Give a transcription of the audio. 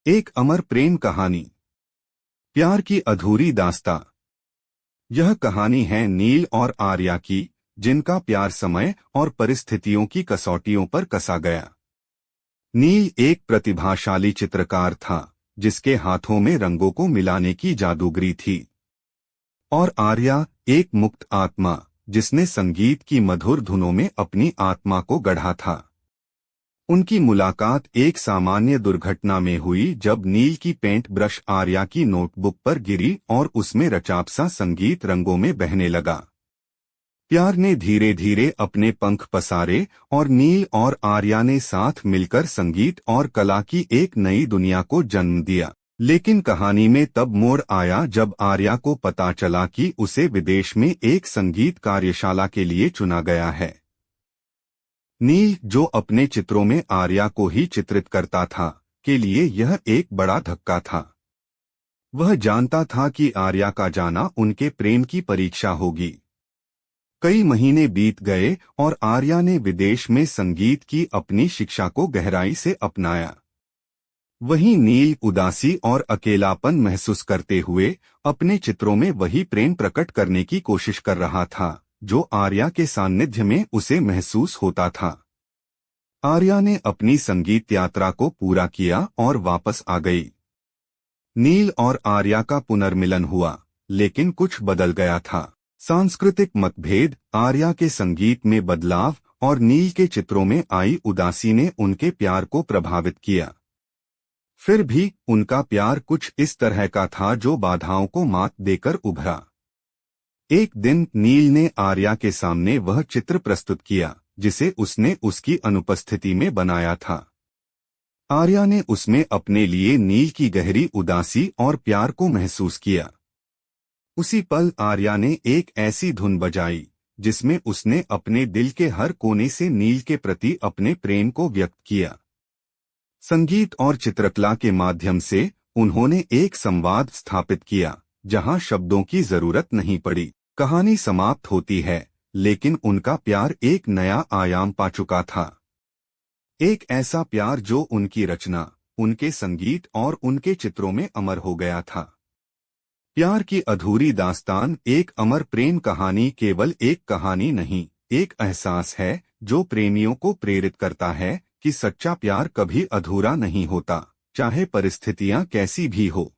एक अमर प्रेम कहानी, प्यार की अधूरी दास्तां। यह कहानी है नील और आर्या की, जिनका प्यार समय और परिस्थितियों की कसौटियों पर कसा गया। नील एक प्रतिभाशाली चित्रकार था, जिसके हाथों में रंगों को मिलाने की जादूगरी थी। और आर्या एक मुक्त आत्मा, जिसने संगीत की मधुर धुनों में अपनी आत्मा को गढ़ा था। उनकी मुलाकात एक सामान्य दुर्घटना में हुई, जब नील की पेंट ब्रश आर्या की नोटबुक पर गिरी और उसमें रचापसा संगीत रंगों में बहने लगा। प्यार ने धीरे धीरे अपने पंख पसारे और नील और आर्या ने साथ मिलकर संगीत और कला की एक नई दुनिया को जन्म दिया। लेकिन कहानी में तब मोड़ आया जब आर्या को पता चला कि उसे विदेश में एक संगीत कार्यशाला के लिए चुना गया है। नील, जो अपने चित्रों में आर्या को ही चित्रित करता था, के लिए यह एक बड़ा धक्का था। वह जानता था कि आर्या का जाना उनके प्रेम की परीक्षा होगी। कई महीने बीत गए और आर्या ने विदेश में संगीत की अपनी शिक्षा को गहराई से अपनाया। वहीं नील उदासी और अकेलापन महसूस करते हुए अपने चित्रों में वही प्रेम प्रकट करने की कोशिश कर रहा था, जो आर्या के सान्निध्य में उसे महसूस होता था। आर्या ने अपनी संगीत यात्रा को पूरा किया और वापस आ गई। नील और आर्या का पुनर्मिलन हुआ, लेकिन कुछ बदल गया था। सांस्कृतिक मतभेद, आर्या के संगीत में बदलाव और नील के चित्रों में आई उदासी ने उनके प्यार को प्रभावित किया। फिर भी उनका प्यार कुछ इस तरह का था जो बाधाओं को मात देकर उभरा। एक दिन नील ने आर्या के सामने वह चित्र प्रस्तुत किया, जिसे उसने उसकी अनुपस्थिति में बनाया था। आर्या ने उसमें अपने लिए नील की गहरी उदासी और प्यार को महसूस किया। उसी पल आर्या ने एक ऐसी धुन बजाई, जिसमें उसने अपने दिल के हर कोने से नील के प्रति अपने प्रेम को व्यक्त किया। संगीत और चित्रकला के माध्यम से उन्होंने एक संवाद स्थापित किया, जहां शब्दों की जरूरत नहीं पड़ी। कहानी समाप्त होती है, लेकिन उनका प्यार एक नया आयाम पा चुका था। एक ऐसा प्यार जो उनकी रचना, उनके संगीत और उनके चित्रों में अमर हो गया था। प्यार की अधूरी दास्तान एक अमर प्रेम कहानी केवल एक कहानी नहीं, एक एहसास है जो प्रेमियों को प्रेरित करता है कि सच्चा प्यार कभी अधूरा नहीं होता, चाहे परिस्थितियां कैसी भी हो।